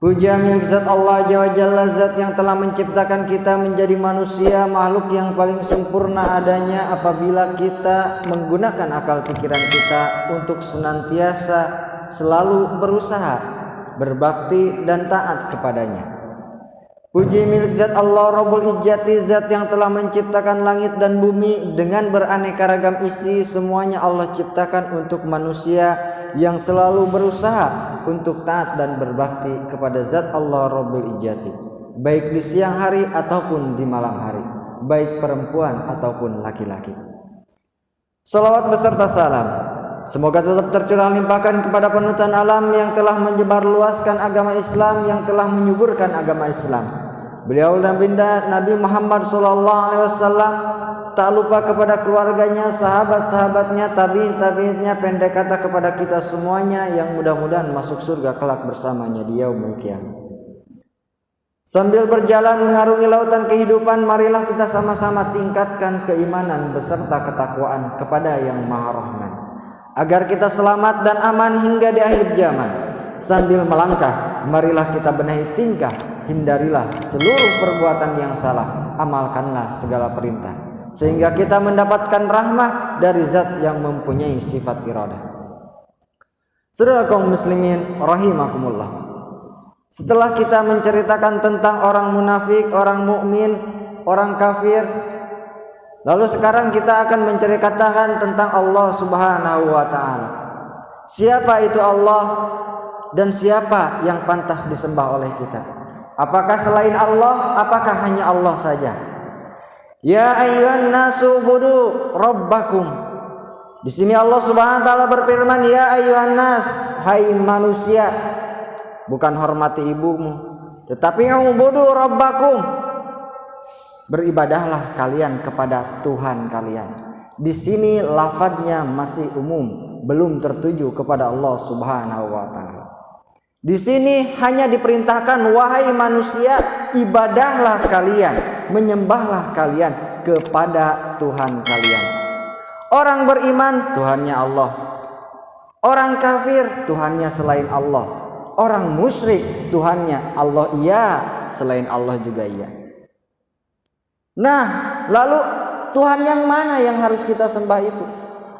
Puja milik zat Allah Jalla Jalla, zat yang telah menciptakan kita menjadi manusia, makhluk yang paling sempurna adanya apabila kita menggunakan akal pikiran kita untuk senantiasa selalu berusaha, berbakti dan taat kepadanya. Puji milik zat Allah Rabbul Izzati, zat yang telah menciptakan langit dan bumi dengan beraneka ragam isi. Semuanya Allah ciptakan untuk manusia yang selalu berusaha untuk taat dan berbakti kepada zat Allah Rabbul Izzati, baik di siang hari ataupun di malam hari, baik perempuan ataupun laki-laki. Salawat beserta salam semoga tetap tercurah limpahkan kepada penutan alam yang telah menyebar luaskan agama Islam, yang telah menyuburkan agama Islam. Beliau dan Baginda Nabi Muhammad SAW, tak lupa kepada keluarganya, sahabat-sahabatnya, tabi'in-tabi'innya, pendek kata kepada kita semuanya yang mudah-mudahan masuk surga kelak bersamanya di yaumul qiyamah. Sambil berjalan mengarungi lautan kehidupan, marilah kita sama-sama tingkatkan keimanan beserta ketakwaan kepada Yang Maha Rahman, agar kita selamat dan aman hingga di akhir zaman. Sambil melangkah, marilah kita benahi tingkah, hindarilah seluruh perbuatan yang salah, amalkanlah segala perintah, sehingga kita mendapatkan rahmah dari zat yang mempunyai sifat iradah. Saudara kaum muslimin rahimakumullah, setelah kita menceritakan tentang orang munafik, orang mukmin, orang kafir, lalu sekarang kita akan menceritakan tentang Allah Subhanahu wa taala. Siapa itu Allah dan siapa yang pantas disembah oleh kita? Apakah selain Allah? Apakah hanya Allah saja? Ya ayyuhan nasu budu rabbakum. Di sini Allah Subhanahu wa taala berfirman, ya ayyuhan nas, hai manusia. Bukan hormati ibumu, tetapi ubudu rabbakum. Beribadahlah kalian kepada Tuhan kalian. Di sini lafadznya masih umum, belum tertuju kepada Allah Subhanahu wa taala. Di sini hanya diperintahkan, wahai manusia, ibadahlah kalian, menyembahlah kalian kepada Tuhan kalian. Orang beriman Tuhannya Allah, orang kafir Tuhannya selain Allah, orang musyrik Tuhannya Allah iya, selain Allah juga iya. Nah, lalu Tuhan yang mana yang harus kita sembah itu?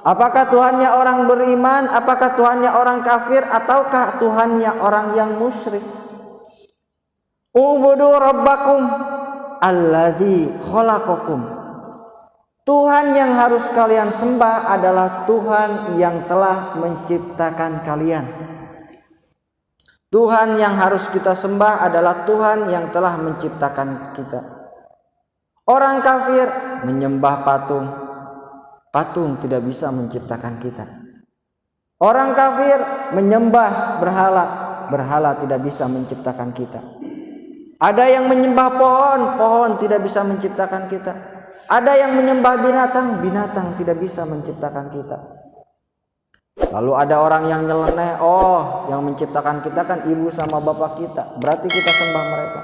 Apakah Tuhannya orang beriman, apakah Tuhannya orang kafir, ataukah Tuhannya orang yang musyrik? Ubudu rabbakum alladzi khalaqakum. Tuhan yang harus kalian sembah adalah Tuhan yang telah menciptakan kalian. Tuhan yang harus kita sembah adalah Tuhan yang telah menciptakan kita. Orang kafir menyembah patung. Patung tidak bisa menciptakan kita. Orang kafir menyembah berhala. Berhala tidak bisa menciptakan kita. Ada yang menyembah pohon. Pohon tidak bisa menciptakan kita. Ada yang menyembah binatang. Binatang tidak bisa menciptakan kita. Lalu ada orang yang nyeleneh, oh yang menciptakan kita kan ibu sama bapak kita, berarti kita sembah mereka.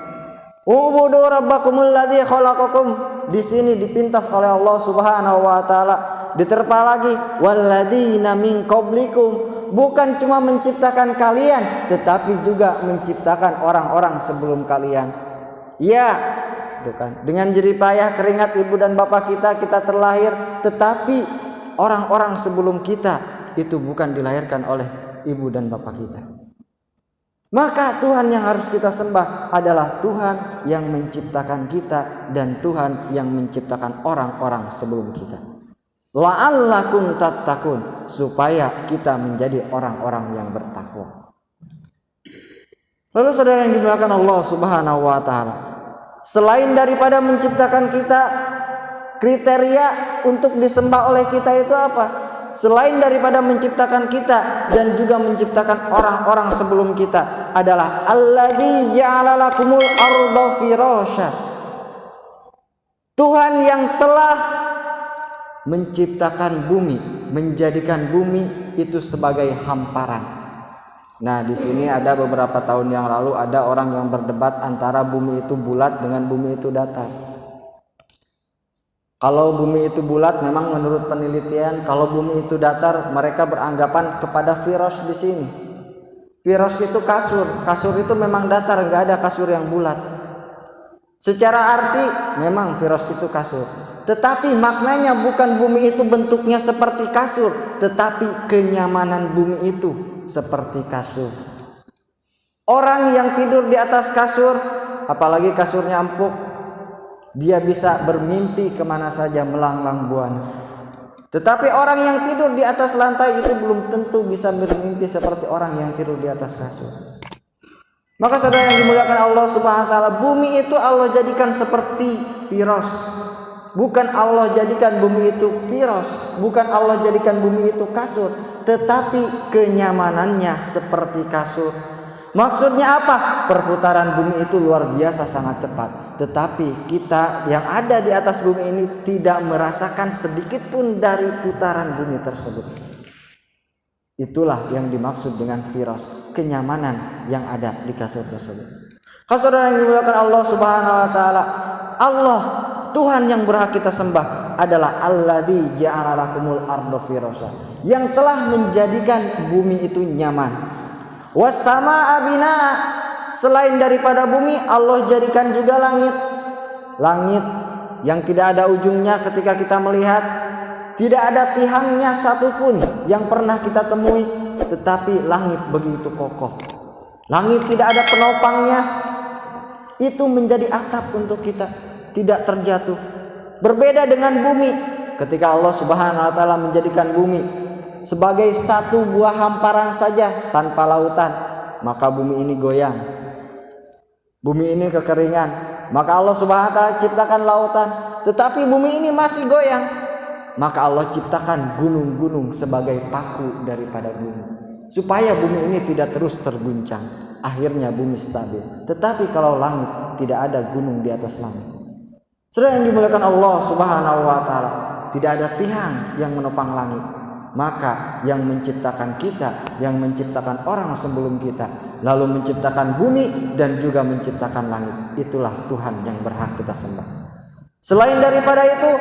Ubudu rabbakumul ladzi khalaqakum. Di sini dipintas oleh Allah Subhanahu wa taala, diterpa lagi walladzina min qablikum. Bukan cuma menciptakan kalian, tetapi juga menciptakan orang-orang sebelum kalian. Ya, itu kan. Dengan jerih payah keringat ibu dan bapak kita terlahir, tetapi orang-orang sebelum kita itu bukan dilahirkan oleh ibu dan bapak kita. Maka Tuhan yang harus kita sembah adalah Tuhan yang menciptakan kita dan Tuhan yang menciptakan orang-orang sebelum kita. La'allakum tattaqun, supaya kita menjadi orang-orang yang bertakwa. Lalu saudara yang dimuliakan Allah Subhanahu wa taala, selain daripada menciptakan kita, kriteria untuk disembah oleh kita itu apa? Selain daripada menciptakan kita dan juga menciptakan orang-orang sebelum kita adalah alladzi ja'ala lakumul arda firasya. Tuhan yang telah menciptakan bumi, menjadikan bumi itu sebagai hamparan. Nah, di sini ada beberapa tahun yang lalu ada orang yang berdebat antara bumi itu bulat dengan bumi itu datar. Kalau bumi itu bulat, memang menurut penelitian, kalau bumi itu datar, mereka beranggapan kepada virus di sini. Firos itu kasur. Kasur itu memang datar, nggak ada kasur yang bulat. Secara arti memang firos itu kasur. Tetapi maknanya bukan bumi itu bentuknya seperti kasur, tetapi kenyamanan bumi itu seperti kasur. Orang yang tidur di atas kasur, apalagi kasurnya empuk, dia bisa bermimpi kemana saja melanglang buana. Tetapi orang yang tidur di atas lantai itu belum tentu bisa bermimpi seperti orang yang tidur di atas kasur. Maka saudara yang dimuliakan Allah Subhanahu wa taala, bumi itu Allah jadikan seperti firos. Bukan Allah jadikan bumi itu firos, bukan Allah jadikan bumi itu kasur, tetapi kenyamanannya seperti kasur. Maksudnya apa? Perputaran bumi itu luar biasa sangat cepat, tetapi kita yang ada di atas bumi ini tidak merasakan sedikit pun dari putaran bumi tersebut. Itulah yang dimaksud dengan firos, kenyamanan yang ada di kasur tersebut. Saudara yang dimuliakan Allah Subhanahu wa taala, Allah Tuhan yang berhak kita sembah adalah Alladzi ja'ala lakumul arda firasha, yang telah menjadikan bumi itu nyaman. Wassamaa binaa, selain daripada bumi Allah jadikan juga langit. Langit yang tidak ada ujungnya ketika kita melihat, tidak ada tihangnya satupun yang pernah kita temui, tetapi langit begitu kokoh. Langit tidak ada penopangnya, itu menjadi atap untuk kita, tidak terjatuh. Berbeda dengan bumi, ketika Allah Subhanahu wa taala menjadikan bumi sebagai satu buah hamparan saja tanpa lautan, maka bumi ini goyang, bumi ini kekeringan. Maka Allah Subhanahu wa taala ciptakan lautan, tetapi bumi ini masih goyang. Maka Allah ciptakan gunung-gunung sebagai paku daripada bumi, supaya bumi ini tidak terus terguncang. Akhirnya bumi stabil. Tetapi kalau langit, tidak ada gunung di atas langit. Saudara yang dimuliakan Allah Subhanahu wa taala, tidak ada tiang yang menopang langit. Maka yang menciptakan kita, yang menciptakan orang sebelum kita, lalu menciptakan bumi dan juga menciptakan langit, itulah Tuhan yang berhak kita sembah. Selain daripada itu,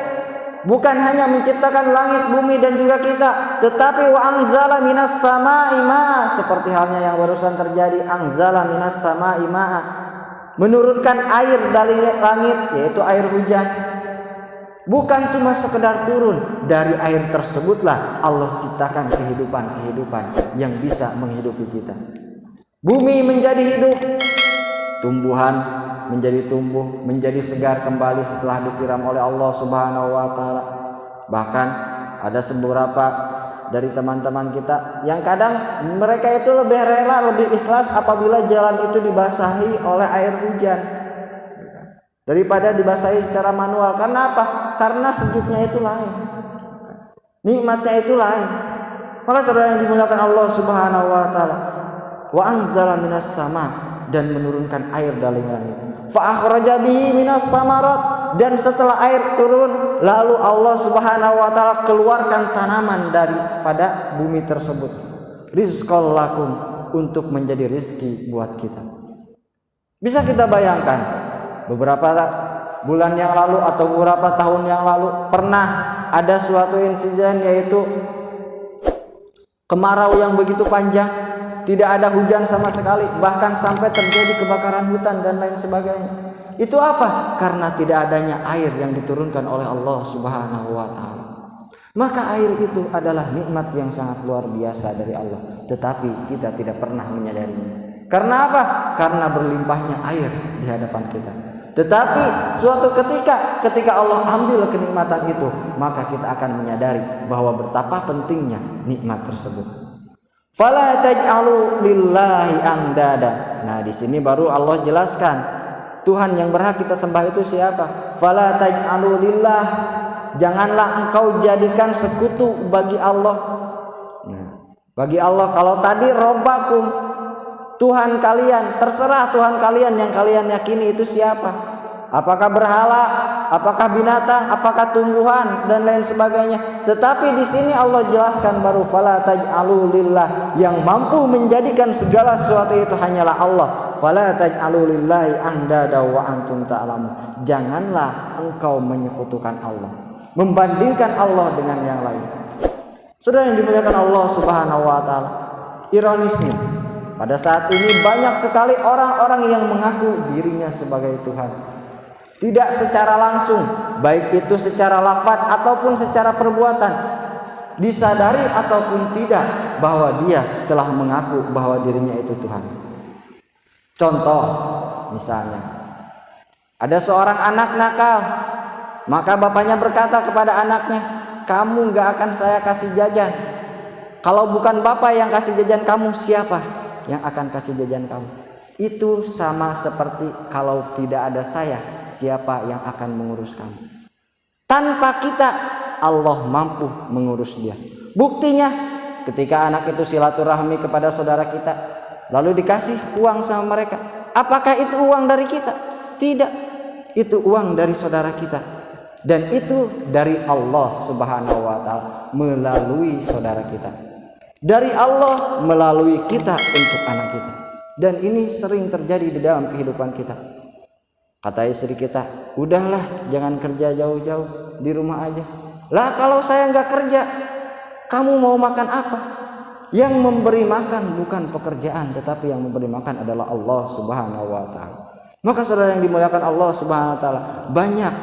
bukan hanya menciptakan langit, bumi dan juga kita, tetapi wa anzala minas samaa'i ma'a, seperti halnya yang barusan terjadi, anzala minas samaa'i ma'a, menurunkan air dari langit, yaitu air hujan. Bukan cuma sekedar turun, dari air tersebutlah Allah ciptakan kehidupan-kehidupan yang bisa menghidupi kita. Bumi menjadi hidup, tumbuhan menjadi tumbuh, menjadi segar kembali setelah disiram oleh Allah Subhanahu wa taala. Bahkan ada beberapa dari teman-teman kita yang kadang mereka itu lebih rela, lebih ikhlas apabila jalan itu dibasahi oleh air hujan daripada dibasahi secara manual. Karena apa? Karena sejuknya itu lain, nikmatnya itu lain. Maka saudara yang dimuliakan Allah Subhanahu wa taala, wa anzala minas sama, dan menurunkan air dari langit. Fa akhraja bihi minas samarat, dan setelah air turun lalu Allah Subhanahu wa taala keluarkan tanaman daripada bumi tersebut. Rizqal lakum, untuk menjadi rizki buat kita. Bisa kita bayangkan, beberapa bulan yang lalu atau beberapa tahun yang lalu pernah ada suatu insiden, yaitu kemarau yang begitu panjang, tidak ada hujan sama sekali, bahkan sampai terjadi kebakaran hutan dan lain sebagainya. Itu apa? Karena tidak adanya air yang diturunkan oleh Allah Subhanahu wa taala. Maka air itu adalah nikmat yang sangat luar biasa dari Allah, tetapi kita tidak pernah menyadarinya. Karena apa? Karena berlimpahnya air di hadapan kita. Tetapi suatu ketika Allah ambil kenikmatan itu, maka kita akan menyadari bahwa betapa pentingnya nikmat tersebut. Fala taj'alu lillahi andada. Nah, di sini baru Allah jelaskan Tuhan yang berhak kita sembah itu siapa? Fala taj'alu lillah, janganlah engkau jadikan sekutu bagi Allah. Nah, bagi Allah, kalau tadi robbakum, Tuhan kalian, terserah Tuhan kalian yang kalian yakini itu siapa? Apakah berhala, apakah binatang, apakah tumbuhan dan lain sebagainya. Tetapi di sini Allah jelaskan baru fala taj'alu lillah, yang mampu menjadikan segala sesuatu itu hanyalah Allah. Fala taj'alu lillahi andada wa antum ta'lamun. Janganlah engkau menyekutukan Allah, membandingkan Allah dengan yang lain. Saudara yang dimuliakan Allah Subhanahu wa taala, ironisnya Pada saat ini banyak sekali orang-orang yang mengaku dirinya sebagai Tuhan. Tidak secara langsung, baik itu secara lafaz ataupun secara perbuatan, disadari ataupun tidak bahwa dia telah mengaku bahwa dirinya itu Tuhan. Contoh, misalnya ada seorang anak nakal, maka bapaknya berkata kepada anaknya, kamu gak akan saya kasih jajan. Kalau bukan bapak yang kasih jajan kamu, siapa yang akan kasih jajan kamu? Itu sama seperti kalau tidak ada saya, siapa yang akan mengurus kamu? Tanpa kita, Allah mampu mengurus dia. Buktinya ketika anak itu silaturahmi kepada saudara kita, lalu dikasih uang sama mereka. Apakah itu uang dari kita? Tidak, itu uang dari saudara kita. Dan itu dari Allah Subhanahu wa ta'ala melalui saudara kita. Dari Allah melalui kita untuk anak kita. Dan ini sering terjadi di dalam kehidupan kita. Kata istri kita, udahlah jangan kerja jauh-jauh, di rumah aja. Lah kalau saya nggak kerja, kamu mau makan apa? Yang memberi makan bukan pekerjaan, tetapi yang memberi makan adalah Allah Subhanahu wa ta'ala. Maka saudara yang dimuliakan Allah Subhanahu wa ta'ala, banyak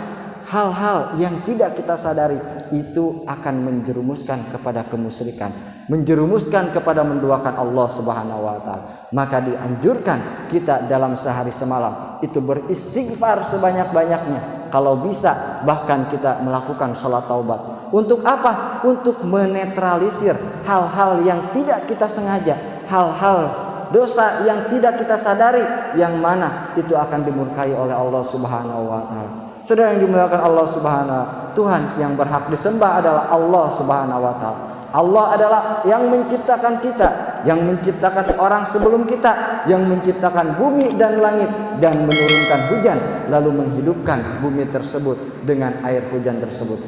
hal-hal yang tidak kita sadari itu akan menjerumuskan kepada kemusyrikan, menjerumuskan kepada menduakan Allah Subhanahu wa ta'ala. Maka dianjurkan kita dalam sehari semalam itu beristighfar sebanyak-banyaknya. Kalau bisa bahkan kita melakukan sholat taubat. Untuk apa? Untuk menetralisir hal-hal yang tidak kita sengaja, hal-hal dosa yang tidak kita sadari, yang mana itu akan dimurkai oleh Allah Subhanahu wa ta'ala. Saudara yang dimuliakan Allah Subhanahu wa ta'ala, Tuhan yang berhak disembah adalah Allah Subhanahu wa ta'ala. Allah adalah yang menciptakan kita, yang menciptakan orang sebelum kita, yang menciptakan bumi dan langit dan menurunkan hujan, lalu menghidupkan bumi tersebut dengan air hujan tersebut.